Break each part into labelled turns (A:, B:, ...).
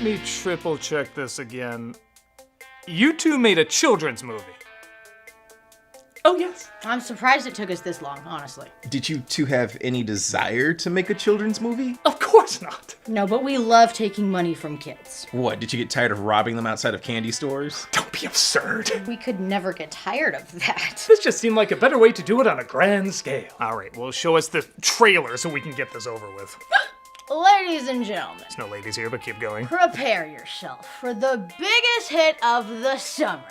A: me triple check this again. You two made a children's movie. Oh, yes.
B: I'm surprised it took us this long, honestly.
C: Did you two have any desire to make a children's movie?
A: Of course not.
B: No, but we love taking money from kids.
C: What, did you get tired of robbing them outside of candy stores?
A: Don't be absurd.
B: We could never get tired of that.
A: This just seemed like a better way to do it on a grand scale. All right, well, show us the trailer so we can get this over with.
B: Ladies and gentlemen,
A: There's no ladies here, but keep going.
B: prepare yourself for the biggest hit of the summer.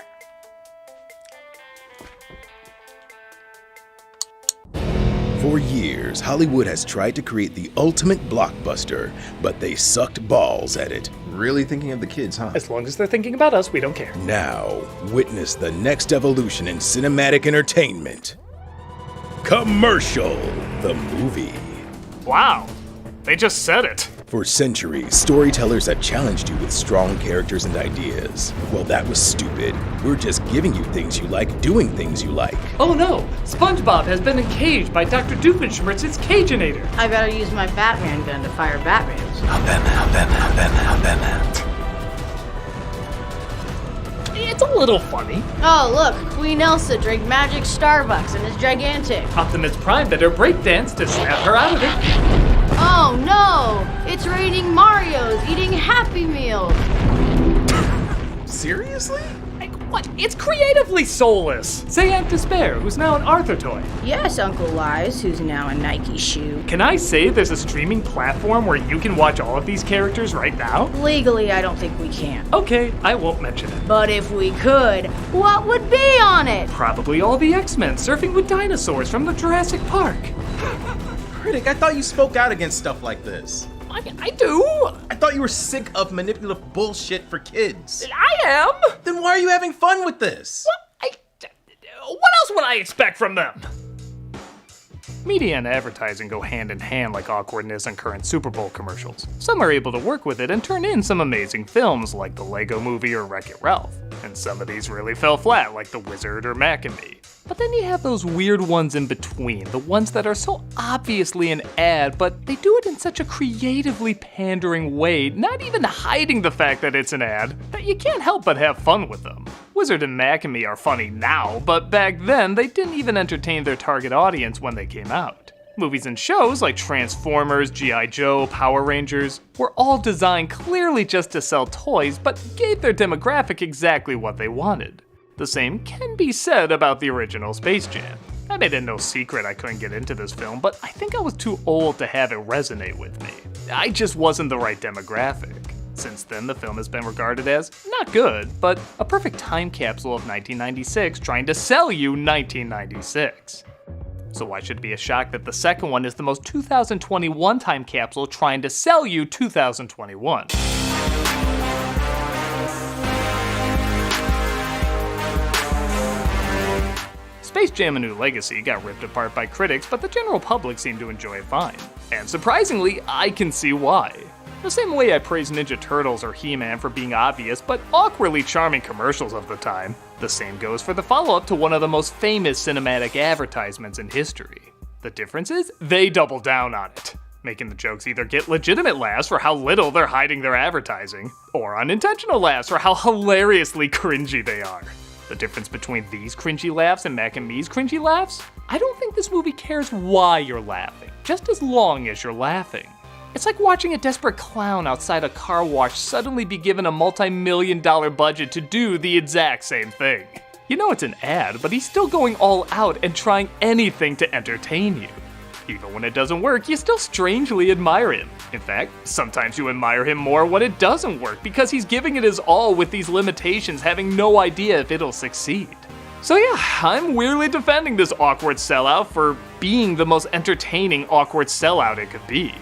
D: For years, Hollywood has tried to create the ultimate blockbuster, but they sucked balls at it.
C: Really thinking of the kids, huh?
A: As long as they're thinking about us, we don't care.
D: Now, witness the next evolution in cinematic entertainment. Commercial, the movie.
A: Wow, they just said it.
D: For centuries, storytellers have challenged you with strong characters and ideas. Well, that was stupid. We're just giving you things you like, doing things you like.
A: Oh no, SpongeBob has been encaged by Dr. Doofenshmirtz's Caginator.
B: I gotta use my Batman gun to fire Batmans.
A: It's a little funny.
B: Oh, look, Queen Elsa drank magic Starbucks and is gigantic.
A: Optimus Prime did her breakdance to snap her out of it.
B: Oh no, it's raining Marios eating Happy Meals.
C: Seriously?
A: Like, what? It's creatively soulless. Say Aunt Despair, who's now an Arthur toy.
B: Yes, Uncle Lies, who's now a Nike shoe.
A: Can I say there's a streaming platform where you can watch all of these characters right now?
B: Legally, I don't think we can.
A: Okay, I won't mention it.
B: But if we could, what would be on it?
A: Probably all the X-Men surfing with dinosaurs from the Jurassic Park.
C: Critic, I thought you spoke out against stuff like this.
A: I do.
C: I thought you were sick of manipulative bullshit for kids.
A: I am.
C: Then why are you having fun with this?
A: What else would I expect from them? Media and advertising go hand in hand like awkwardness in current Super Bowl commercials. Some are able to work with it and turn in some amazing films like the Lego Movie or Wreck-It Ralph. And some of these really fell flat like The Wizard or Mac and Me. But then you have those weird ones in between, the ones that are so obviously an ad, but they do it in such a creatively pandering way, not even hiding the fact that it's an ad, that you can't help but have fun with them. Wizard and Mac and Me are funny now, but back then they didn't even entertain their target audience when they came out. Movies and shows like Transformers, G.I. Joe, Power Rangers were all designed clearly just to sell toys, but gave their demographic exactly what they wanted. The same can be said about the original Space Jam. I made it no secret I couldn't get into this film, but I think I was too old to have it resonate with me. I just wasn't the right demographic. Since then, the film has been regarded as not good, but a perfect time capsule of 1996 trying to sell you 1996. So why should it be a shock that the second one is the most 2021 time capsule trying to sell you 2021? Space Jam: A New Legacy got ripped apart by critics, but the general public seemed to enjoy it fine. And surprisingly, I can see why. The same way I praise Ninja Turtles or He-Man for being obvious but awkwardly charming commercials of the time, the same goes for the follow-up to one of the most famous cinematic advertisements in history. The difference is, they double down on it, making the jokes either get legitimate laughs for how little they're hiding their advertising, or unintentional laughs for how hilariously cringy they are. The difference between these cringy laughs and Mac and Me's cringy laughs? I don't think this movie cares why you're laughing, just as long as you're laughing. It's like watching a desperate clown outside a car wash suddenly be given a multi-million-dollar budget to do the exact same thing. You know it's an ad, but he's still going all out and trying anything to entertain you. Even when it doesn't work, you still strangely admire him. In fact, sometimes you admire him more when it doesn't work because he's giving it his all with these limitations, having no idea if it'll succeed. So yeah, I'm weirdly defending this awkward sellout for being the most entertaining awkward sellout it could be.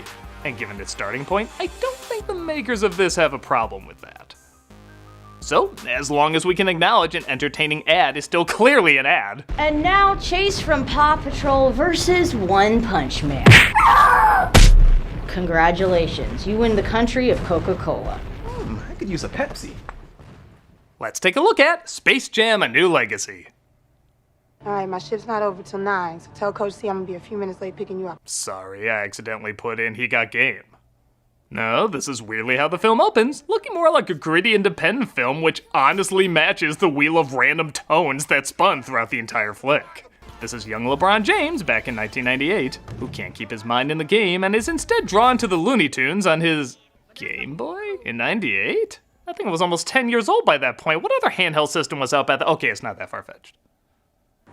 A: And given its starting point, I don't think the makers of this have a problem with that. So, as long as we can acknowledge an entertaining ad is still clearly an ad.
B: And now, Chase from Paw Patrol versus One Punch Man. Congratulations, you win the country of Coca-Cola.
C: I could use a Pepsi.
A: Let's take a look at Space Jam: A New Legacy.
E: All right, my shift's not over till 9, so tell Coach C I'm gonna be a few minutes late picking you up.
A: Sorry, I accidentally put in he got game. No, this is weirdly how the film opens, looking more like a gritty independent film which honestly matches the wheel of random tones that spun throughout the entire flick. This is young LeBron James back in 1998, who can't keep his mind in the game and is instead drawn to the Looney Tunes on his Game Boy in 98? I think it was almost 10 years old by that point. What other handheld system was out back then? Okay, it's not that far-fetched.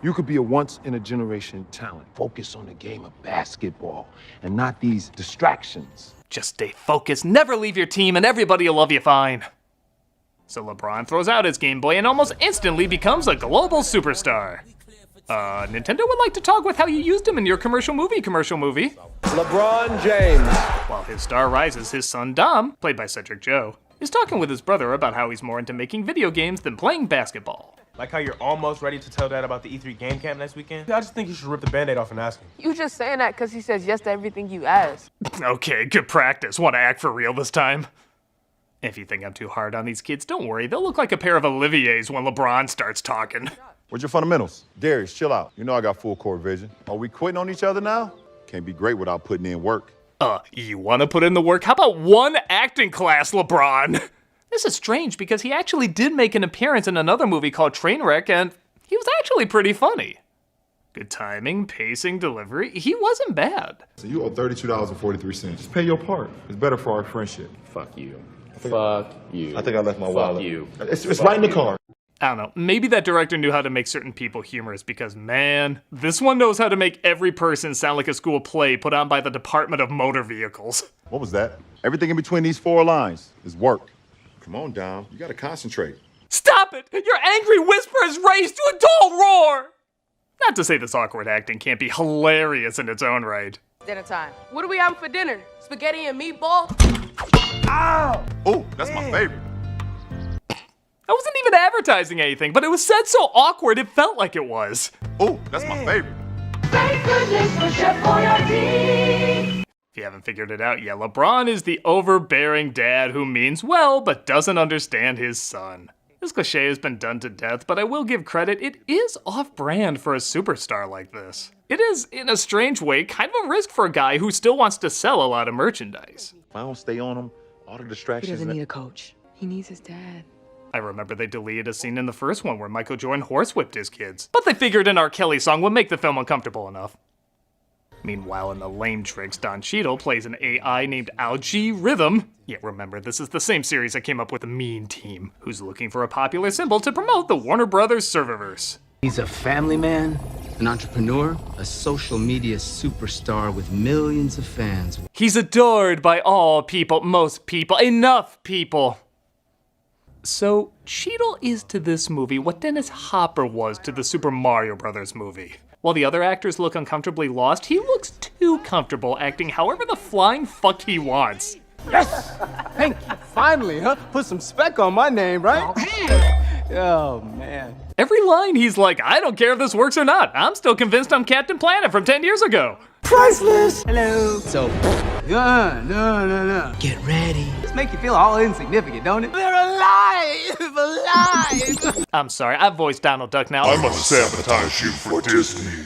F: You could be a once-in-a-generation talent. Focus on the game of basketball and not these distractions.
A: Just stay focused, never leave your team, and everybody will love you fine. So LeBron throws out his Game Boy and almost instantly becomes a global superstar. Nintendo would like to talk with how you used him in your commercial movie.
G: LeBron James.
A: While his star rises, his son Dom, played by Cedric Joe, is talking with his brother about how he's more into making video games than playing basketball.
G: Like how you're almost ready to tell Dad about the E3 game camp next weekend? I just think you should rip the Band-Aid off and ask him.
H: You just saying that because he says yes to everything you ask.
A: Okay, good practice. Want to act for real this time? If you think I'm too hard on these kids, don't worry. They'll look like a pair of Oliviers when LeBron starts talking.
I: What's your fundamentals? Darius, chill out. You know I got full court vision. Are we quitting on each other now? Can't be great without putting in work.
A: You want to put in the work? How about one acting class, LeBron? This is strange because he actually did make an appearance in another movie called Trainwreck, and he was actually pretty funny. Good timing, pacing, delivery. He wasn't bad.
I: So you owe $32.43. Just pay your part. It's better for our friendship.
J: Fuck you. Fuck you.
I: I think I left my wallet.
J: Fuck you.
I: It's right in the car.
A: I don't know, maybe that director knew how to make certain people humorous because, man, this one knows how to make every person sound like a school play put on by the Department of Motor Vehicles.
I: What was that? Everything in between these four lines is work. Come on, Dom. You gotta concentrate.
A: Stop it! Your angry whisper is raised to a dull roar! Not to say this awkward acting can't be hilarious in its own right.
H: Dinner time. What are we having for dinner? Spaghetti and meatballs?
I: Ow! Oh, that's my favorite.
A: I wasn't even advertising anything, but it was said so awkward it felt like it was.
I: Oh, that's my favorite.
B: Thank goodness for Chef Boyardee.
A: If you haven't figured it out yet, LeBron is the overbearing dad who means well but doesn't understand his son. This cliche has been done to death, but I will give credit, it is off-brand for a superstar like this. It is, in a strange way, kind of a risk for a guy who still wants to sell a lot of merchandise.
I: If I don't stay on him, all the distractions...
H: He doesn't need a coach. He needs his dad.
A: I remember they deleted a scene in the first one where Michael Jordan horsewhipped his kids, but they figured an R. Kelly song would make the film uncomfortable enough. Meanwhile, in the lame tricks, Don Cheadle plays an AI named Algae Rhythm. Yeah, remember, this is the same series that came up with the Mean Team, who's looking for a popular symbol to promote the Warner Brothers serververse.
K: He's a family man, an entrepreneur, a social media superstar with millions of fans.
A: He's adored by all people, most people, enough people. So, Cheadle is to this movie what Dennis Hopper was to the Super Mario Brothers movie. While the other actors look uncomfortably lost, he looks too comfortable acting however the flying fuck he wants.
G: Yes! Thank you. Finally, huh? Put some spec on my name, right? Oh, man.
A: Every line he's like, I don't care if this works or not. I'm still convinced I'm Captain Planet from 10 years ago.
G: Priceless!
K: Hello. So, no. Get ready.
G: This make you feel all insignificant, don't it? They're alive!
A: I'm sorry, I voiced Donald Duck now.
I: I must sabotage you for Disney.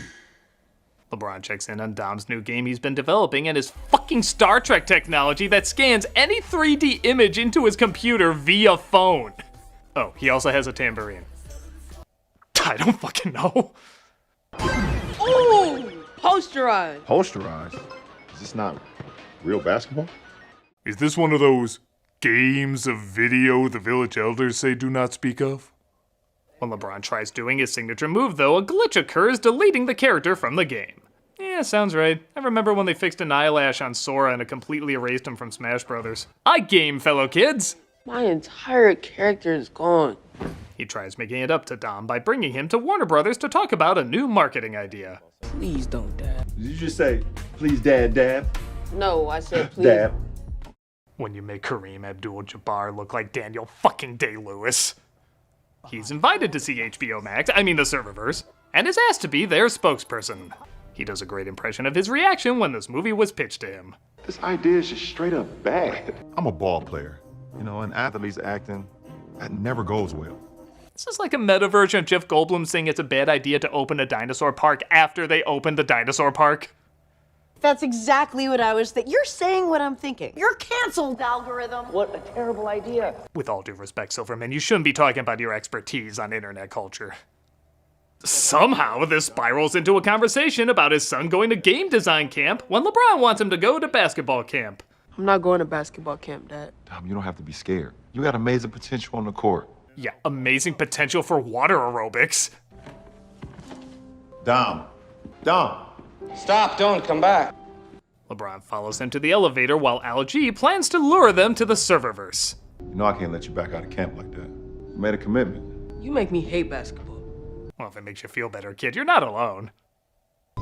A: LeBron checks in on Dom's new game he's been developing and his fucking Star Trek technology that scans any 3D image into his computer via phone. Oh, he also has a tambourine. I don't fucking know.
H: Ooh! Posterized.
I: Posterized? Is this not real basketball?
L: Is this one of those games of video the village elders say do not speak of?
A: When LeBron tries doing his signature move, though, a glitch occurs, deleting the character from the game. Yeah, sounds right. I remember when they fixed an eyelash on Sora and it completely erased him from Smash Brothers. I game, fellow kids!
H: My entire character is gone.
A: He tries making it up to Dom by bringing him to Warner Brothers to talk about a new marketing idea.
H: Please don't, Dad.
I: Did you just say, please, Dad?
H: No, I said please.
I: Dad.
A: When you make Kareem Abdul-Jabbar look like Daniel fucking Day-Lewis. He's invited to see HBO Max, the serververse, and is asked to be their spokesperson. He does a great impression of his reaction when this movie was pitched to him.
I: This idea is just straight up bad. I'm a ball player. You know, and athletes acting, that never goes well.
A: This is like a meta version of Jeff Goldblum saying it's a bad idea to open a dinosaur park after they opened the dinosaur park.
M: That's exactly what I was thinking. You're saying what I'm thinking. You're canceled, algorithm.
J: What a terrible idea.
A: With all due respect, Silverman, you shouldn't be talking about your expertise on internet culture. Somehow, this spirals into a conversation about his son going to game design camp when LeBron wants him to go to basketball camp.
H: I'm not going to basketball camp, Dad.
F: Dom, you don't have to be scared. You got amazing potential on the court.
A: Yeah, amazing potential for water aerobics.
I: Dom.
J: Stop, don't come back.
A: LeBron follows them to the elevator while Al G plans to lure them to the serververse.
I: You know I can't let you back out of camp like that. You made a commitment.
H: You make me hate basketball.
A: Well, if it makes you feel better, kid, you're not alone.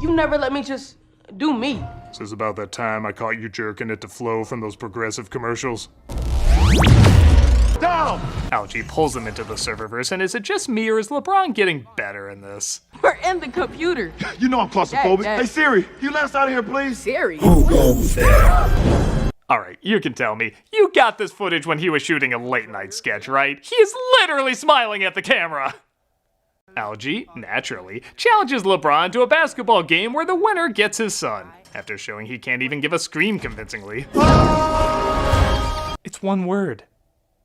H: You never let me just do me.
L: This is about that time I caught you jerking it to Flo from those Progressive commercials.
I: Dom!
A: Al G pulls them into the serververse, and is it just me or is LeBron getting better in this?
H: We're in the computer.
I: You know I'm claustrophobic.
H: Dad.
I: Hey, Siri, can you let us out of here, please?
H: Siri?
A: Alright, you can tell me. You got this footage when he was shooting a late night sketch, right? He is literally smiling at the camera. Al G, naturally, challenges LeBron to a basketball game where the winner gets his son, after showing he can't even give a scream convincingly. It's one word.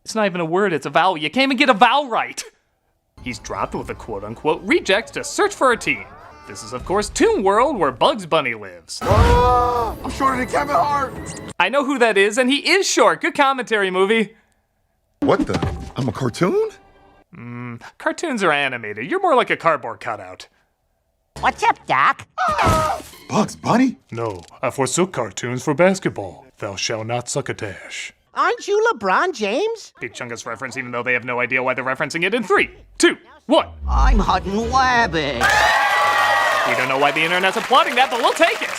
A: It's not even a word, it's a vowel. You can't even get a vowel right. He's dropped with a quote-unquote reject to search for a team. This is, of course, Toon World, where Bugs Bunny lives.
I: I'm shorter than Kevin Hart.
A: I know who that is, and he is short. Good commentary, movie.
I: What the? I'm a cartoon?
A: Cartoons are animated. You're more like a cardboard cutout.
N: What's up, Doc?
I: Bugs Bunny?
L: No, I forsook cartoons for basketball. Thou shalt not suck a dash.
N: Aren't you LeBron James?
A: Big Chungus reference, even though they have no idea why they're referencing it in 3, 2, 1.
N: I'm Hutton Wabbit.
A: We don't know why the internet's applauding that, but we'll take it.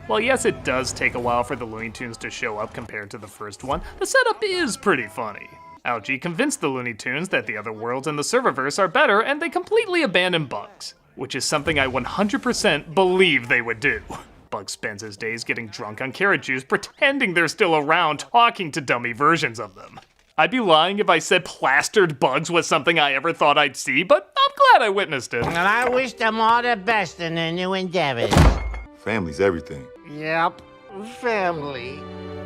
A: Well, yes, it does take a while for the Looney Tunes to show up compared to the first one. The setup is pretty funny. Al G convinced the Looney Tunes that the other worlds in the serververse are better, and they completely abandon Bugs, which is something I 100% believe they would do. Bugs spends his days getting drunk on carrot juice, pretending they're still around, talking to dummy versions of them. I'd be lying if I said plastered Bugs was something I ever thought I'd see, but I'm glad I witnessed it.
N: And I wish them all the best in their new endeavors.
I: Family's everything.
N: Yep, family.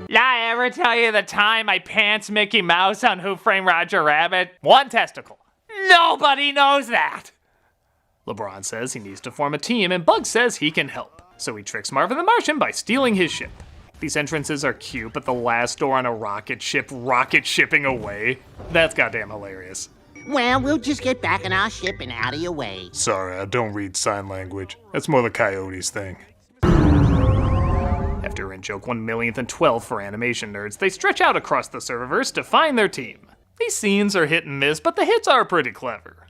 A: Did I ever tell you the time I pants Mickey Mouse on Who Framed Roger Rabbit? 1 testicle. Nobody knows that! LeBron says he needs to form a team, and Bugs says he can help. So he tricks Marvin the Martian by stealing his ship. These entrances are cute, but the last door on a rocket ship rocket shipping away? That's goddamn hilarious.
N: Well, we'll just get back in our ship and out of your way.
L: Sorry, I don't read sign language. That's more the Coyotes thing.
A: After in-joke 1,000,012 for animation nerds, they stretch out across the serververse to find their team. These scenes are hit and miss, but the hits are pretty clever.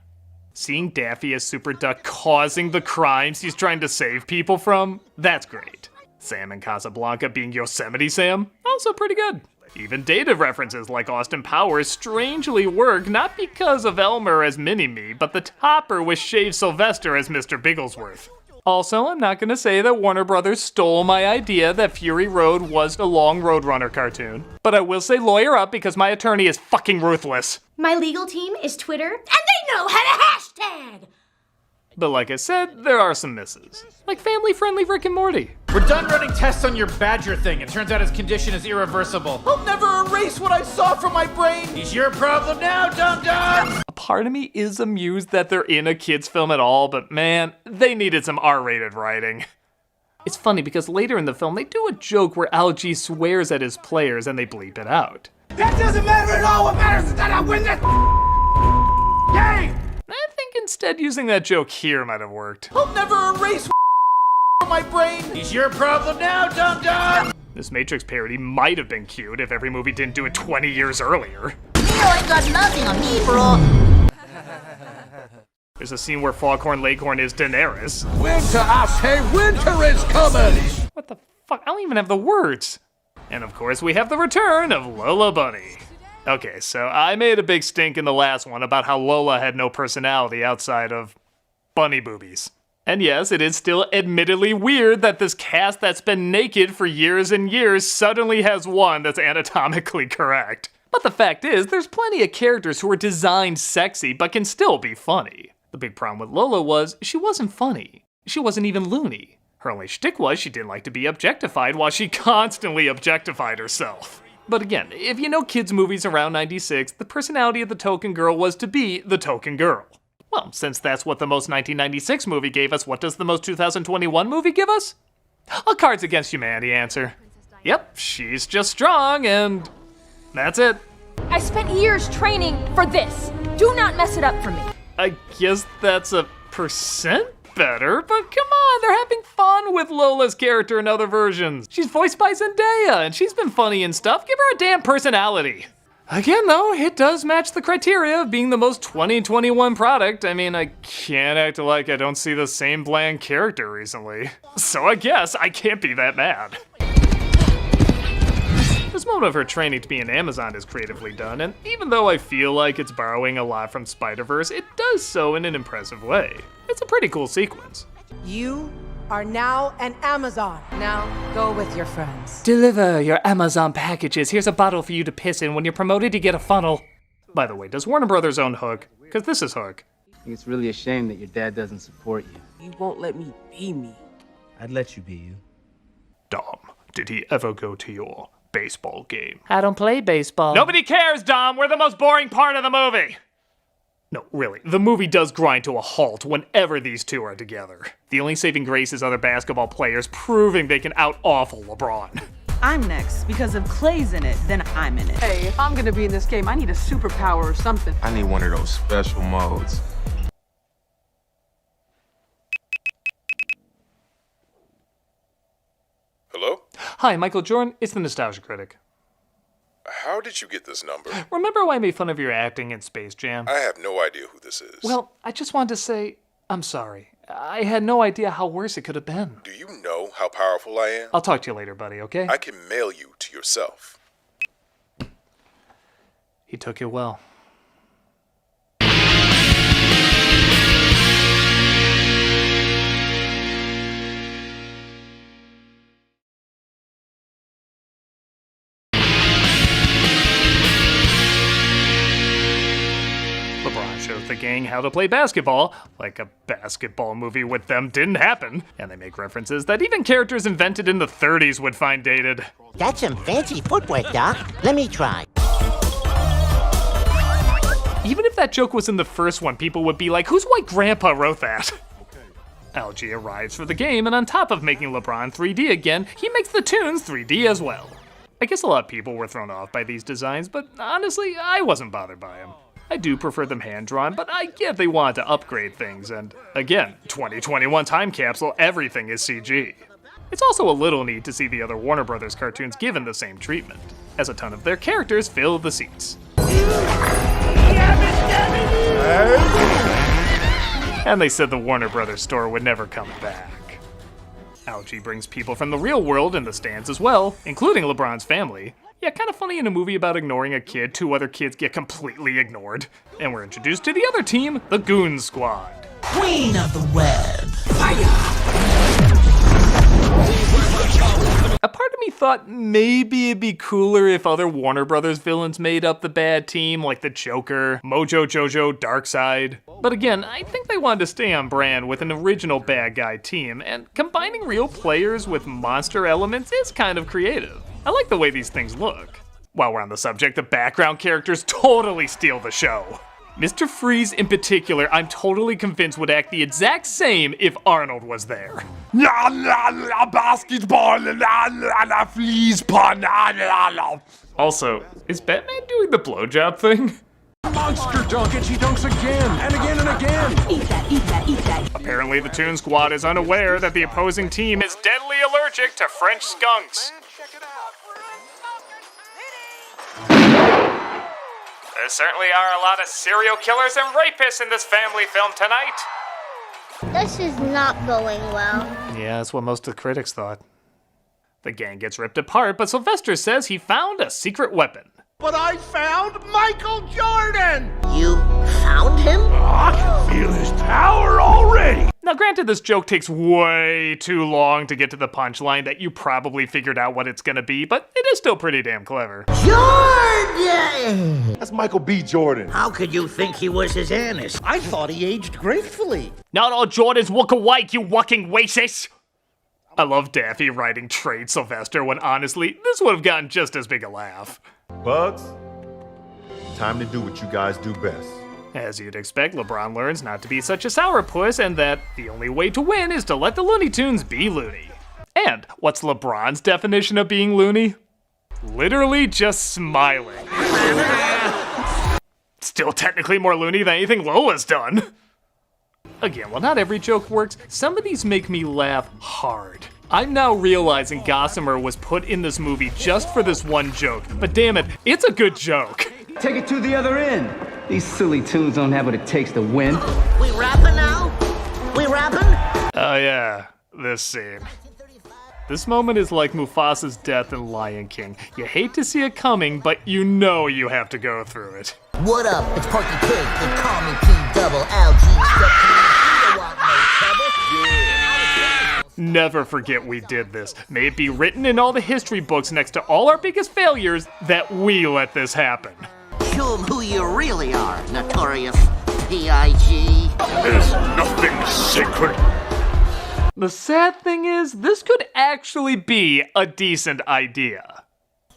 A: Seeing Daffy as Super Duck causing the crimes he's trying to save people from, that's great. Sam in Casablanca being Yosemite Sam, also pretty good. Even dated references like Austin Powers strangely work, not because of Elmer as Mini-Me, but the topper with Shave Sylvester as Mr. Bigglesworth. Also, I'm not gonna say that Warner Brothers stole my idea that Fury Road was a long Roadrunner cartoon, but I will say lawyer up because my attorney is fucking ruthless.
B: My legal team is Twitter, and they know how to hashtag!
A: But like I said, there are some misses. Like family-friendly Rick and Morty.
O: We're done running tests on your Badger thing. It turns out his condition is irreversible.
C: I'll never erase what I saw from my brain!
O: He's your problem now, dum-dum!
A: A part of me is amused that they're in a kid's film at all, but man, they needed some R-rated writing. It's funny because later in the film, they do a joke where Al G swears at his players and they bleep it out.
C: That doesn't matter at all! What matters is that I win this game!
A: I think instead using that joke here might have worked.
C: I'll never erase from my brain!
O: He's your problem now, dum-dum!
A: This Matrix parody might have been cute if every movie didn't do it 20 years earlier.
N: You ain't got nothing on me, bro.
A: There's a scene where Foghorn Leghorn is Daenerys.
C: Winter, I say, winter is coming!
A: What the fuck? I don't even have the words. And of course, we have the return of Lola Bunny. Okay, so I made a big stink in the last one about how Lola had no personality outside of bunny boobies. And yes, it is still admittedly weird that this cast that's been naked for years and years suddenly has one that's anatomically correct. But the fact is, there's plenty of characters who are designed sexy but can still be funny. The big problem with Lola was, she wasn't funny. She wasn't even loony. Her only shtick was she didn't like to be objectified while she constantly objectified herself. But again, if you know kids' movies around 96, the personality of the token girl was to be the token girl. Well, since that's what the most 1996 movie gave us, what does the most 2021 movie give us? A Cards Against Humanity answer. Yep, she's just strong, and that's it.
P: I spent years training for this. Do not mess it up for me.
A: I guess that's a percent better, but come on, they're having fun with Lola's character in other versions. She's voiced by Zendaya, and she's been funny and stuff. Give her a damn personality. Again, though, it does match the criteria of being the most 2021 product. I mean, I can't act like I don't see the same bland character recently. So I guess I can't be that mad. This moment of her training to be an Amazon is creatively done, and even though I feel like it's borrowing a lot from Spider-Verse, it does so in an impressive way. It's a pretty cool sequence.
H: You are now an Amazon. Now go with your friends.
A: Deliver your Amazon packages. Here's a bottle for you to piss in. When you're promoted, you get a funnel. By the way, does Warner Brothers own Hook? Because this is Hook.
K: I think it's really a shame that your dad doesn't support you.
H: You won't let me be me.
K: I'd let you be you.
A: Dom, did he ever go to your baseball game?
B: I don't play baseball.
A: Nobody cares, Dom. We're the most boring part of the movie. No, really, the movie does grind to a halt whenever these two are together. The only saving grace is other basketball players proving they can out-awful LeBron.
Q: I'm next, because if Clay's in it, then I'm in it.
H: Hey, if I'm gonna be in this game, I need a superpower or something.
R: I need one of those special modes.
S: Hello?
A: Hi, Michael Jordan. It's the Nostalgia Critic.
S: How did you get this number?
A: Remember why I made fun of your acting in Space Jam?
S: I have no idea who this is.
A: Well, I just wanted to say, I'm sorry. I had no idea how worse it could have been.
S: Do you know how powerful I am?
A: I'll talk to you later, buddy, okay?
S: I can mail you to yourself.
A: He took it well. LeBron shows the gang how to play basketball, like a basketball movie with them didn't happen, and they make references that even characters invented in the 30s would find dated.
N: That's some fancy footwork, Doc. Let me try.
A: Even if that joke was in the first one, people would be like, whose white grandpa wrote that? Algie arrives for the game, and on top of making LeBron 3D again, he makes the tunes 3D as well. I guess a lot of people were thrown off by these designs, but honestly, I wasn't bothered by them. I do prefer them hand-drawn, but I get they wanted to upgrade things, and again, 2021 time capsule, everything is CG. It's also a little neat to see the other Warner Brothers cartoons given the same treatment, as a ton of their characters fill the seats. And they said the Warner Brothers store would never come back. Algie brings people from the real world in the stands as well, including LeBron's family. Yeah, kind of funny in a movie about ignoring a kid, two other kids get completely ignored. And we're introduced to the other team, the Goon Squad.
N: Queen of the web.
A: A part of me thought maybe it'd be cooler if other Warner Brothers villains made up the bad team, like the Joker, Mojo Jojo, Darkseid. But again, I think they wanted to stay on brand with an original bad guy team, and combining real players with monster elements is kind of creative. I like the way these things look. While we're on the subject, the background characters totally steal the show. Mr. Freeze in particular, I'm totally convinced would act the exact same if Arnold was there.
F: Basketball, fleas,
A: Also, is Batman doing the blowjob thing?
F: Monster dunk, and she dunks again, and again, and again.
Q: Eat that, eat that, eat that.
A: Apparently the Toon Squad is unaware that the opposing team is deadly allergic to French skunks. There certainly are a lot of serial killers and rapists in this family film tonight.
T: This is not going well.
A: Yeah, that's what most of the critics thought. The gang gets ripped apart, but Sylvester says he found a secret weapon.
C: But I found Michael Jordan!
N: You found him?
C: I can feel his power already!
A: Now granted, this joke takes way too long to get to the punchline that you probably figured out what it's gonna be, but it is still pretty damn clever.
N: Jordan!
I: That's Michael B. Jordan.
N: How could you think he was his anus? I thought he aged gracefully.
A: Not all Jordans look alike, you walking racist! I love Daffy writing Trade Sylvester when honestly, this would have gotten just as big a laugh.
I: Bugs, time to do what you guys do best.
A: As you'd expect, LeBron learns not to be such a sourpuss and that the only way to win is to let the Looney Tunes be loony. And what's LeBron's definition of being loony? Literally just smiling. Still technically more loony than anything Lola's done. Again, while not every joke works, some of these make me laugh hard. I'm now realizing Gossamer was put in this movie just for this one joke, but damn it, it's a good joke.
K: Take it to the other end. These silly tunes don't have what it takes to win.
N: We rapping now? We rapping?
A: Oh yeah, this scene. This moment is like Mufasa's death in Lion King. You hate to see it coming, but you know you have to go through it.
N: What up? It's Porky Pig. They call me P-double-L-G.
A: Never forget we did this. May it be written in all the history books next to all our biggest failures that we let this happen.
N: Show them who you really are, notorious P.I.G.
L: There's nothing sacred.
A: The sad thing is, this could actually be a decent idea.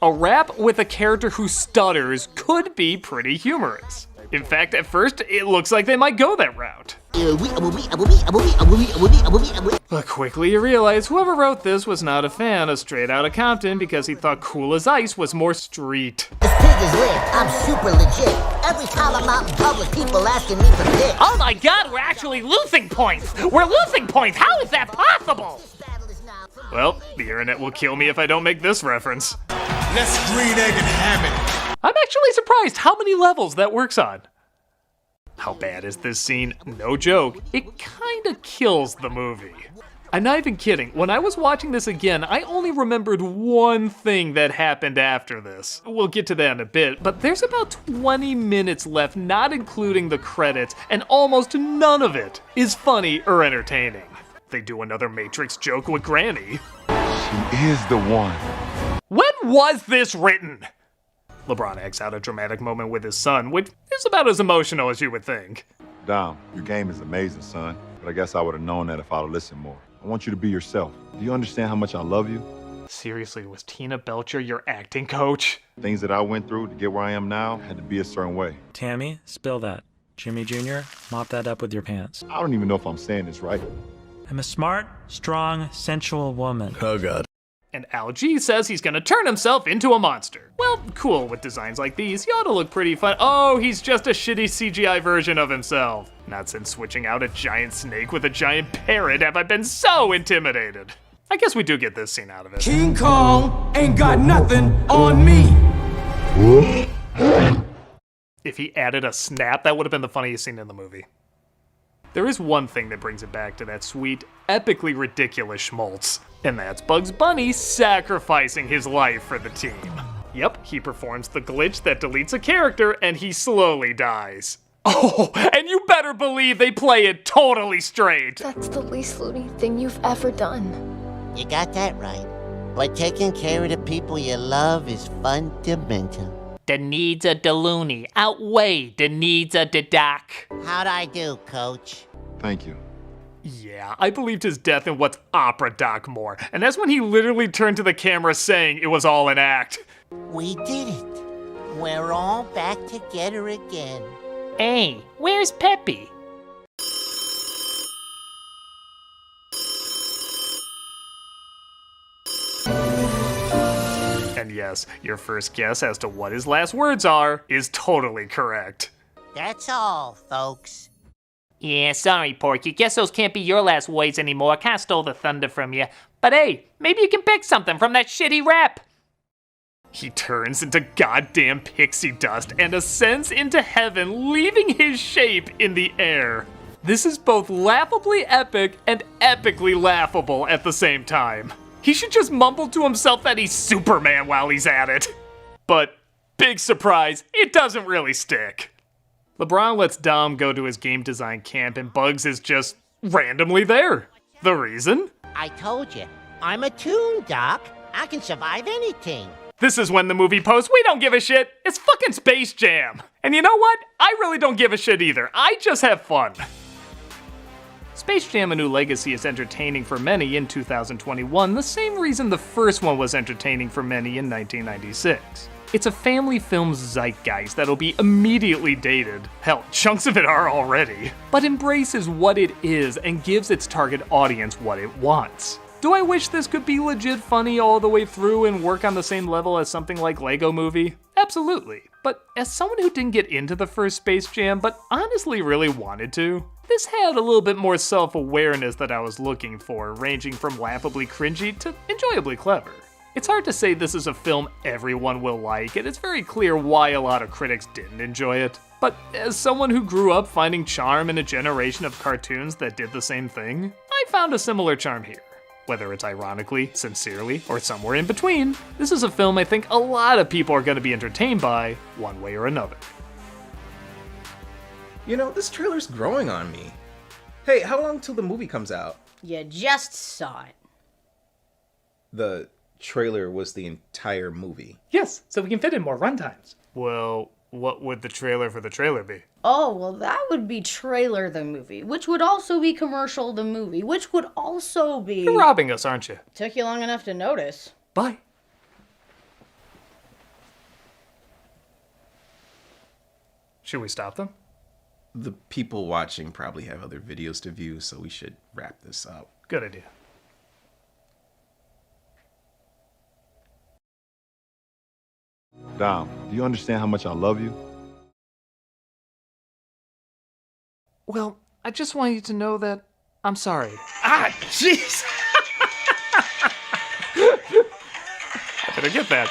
A: A rap with a character who stutters could be pretty humorous. In fact, at first, it looks like they might go that route. But quickly you realize whoever wrote this was not a fan of Straight Outta Compton because he thought Cool as Ice was more street.
N: This pig is lit. I'm super legit. Every time I'm out in public, people asking me for pics.
C: Oh my god, we're actually losing points! We're losing points! How is that possible?
A: Well, the internet will kill me if I don't make this reference.
C: Let's green egg and ham it.
A: I'm actually surprised how many levels that works on. How bad is this scene? No joke, it kinda kills the movie. I'm not even kidding, when I was watching this again, I only remembered one thing that happened after this. We'll get to that in a bit, but there's about 20 minutes left, not including the credits, and almost none of it is funny or entertaining. They do another Matrix joke with Granny.
F: She is the one.
A: When was this written? LeBron acts out a dramatic moment with his son, which is about as emotional as you would think.
I: Dom, your game is amazing, son, but I guess I would have known that if I'd have listened more. I want you to be yourself. Do you understand how much I love you?
A: Seriously, was Tina Belcher your acting coach?
I: Things that I went through to get where I am now had to be a certain way.
U: Tammy, spill that. Jimmy Jr., mop that up with your pants.
I: I don't even know if I'm saying this right.
U: I'm a smart, strong, sensual woman.
D: Oh god.
A: And Al G says he's gonna turn himself into a monster. Well, cool, with designs like these, he ought to look pretty fun. Oh, he's just a shitty CGI version of himself. Not since switching out a giant snake with a giant parrot have I been so intimidated. I guess we do get this scene out of it.
C: King Kong ain't got nothing on me.
A: If he added a snap, that would have been the funniest scene in the movie. There is one thing that brings it back to that sweet, epically ridiculous schmaltz, and that's Bugs Bunny sacrificing his life for the team. Yep, he performs the glitch that deletes a character and he slowly dies. Oh, and you better believe they play it totally straight.
P: That's the least loony thing you've ever done.
N: You got that right. But taking care of the people you love is fundamental.
C: The needs of the loony outweigh the needs of the doc.
N: How'd I do, Coach?
I: Thank you.
A: Yeah, I believed his death in What's Opera Doc more, and that's when he literally turned to the camera saying it was all an act.
N: We did it. We're all back together again.
C: Hey, where's Peppy?
A: And yes, your first guess as to what his last words are is totally correct.
N: That's all, folks.
C: Yeah, sorry, Porky. Guess those can't be your last words anymore. Kinda stole the thunder from you. But hey, maybe you can pick something from that shitty rap.
A: He turns into goddamn pixie dust and ascends into heaven, leaving his shape in the air. This is both laughably epic and epically laughable at the same time. He should just mumble to himself that he's Superman while he's at it. But, big surprise, it doesn't really stick. LeBron lets Dom go to his game design camp and Bugs is just randomly there. The reason?
N: I told you, I'm a toon, Doc. I can survive anything.
A: This is when the movie posts, we don't give a shit. It's fucking Space Jam. And you know what? I really don't give a shit either. I just have fun. Space Jam: A New Legacy is entertaining for many in 2021, the same reason the first one was entertaining for many in 1996. It's a family film's zeitgeist that'll be immediately dated. Hell, chunks of it are already. But embraces what it is and gives its target audience what it wants. Do I wish this could be legit funny all the way through and work on the same level as something like Lego Movie? Absolutely. But as someone who didn't get into the first Space Jam, but honestly really wanted to, this had a little bit more self-awareness that I was looking for, ranging from laughably cringy to enjoyably clever. It's hard to say this is a film everyone will like, and it's very clear why a lot of critics didn't enjoy it. But as someone who grew up finding charm in a generation of cartoons that did the same thing, I found a similar charm here. Whether it's ironically, sincerely, or somewhere in between, this is a film I think a lot of people are going to be entertained by, one way or another.
E: You know, this trailer's growing on me. Hey, how long till the movie comes out?
B: You just saw it.
E: The trailer was the entire movie.
A: Yes, so we can fit in more runtimes. Well, what would the trailer for the trailer be?
B: Oh, well, that would be Trailer the movie, which would also be Commercial the movie, which would also be...
A: You're robbing us, aren't you?
B: Took you long enough to notice.
A: Bye. Should we stop them?
E: The people watching probably have other videos to view, so we should wrap this up.
A: Good idea.
I: Dom, do you understand how much I love you?
A: Well, I just want you to know that I'm sorry.
E: Ah, jeez!
A: I better get that.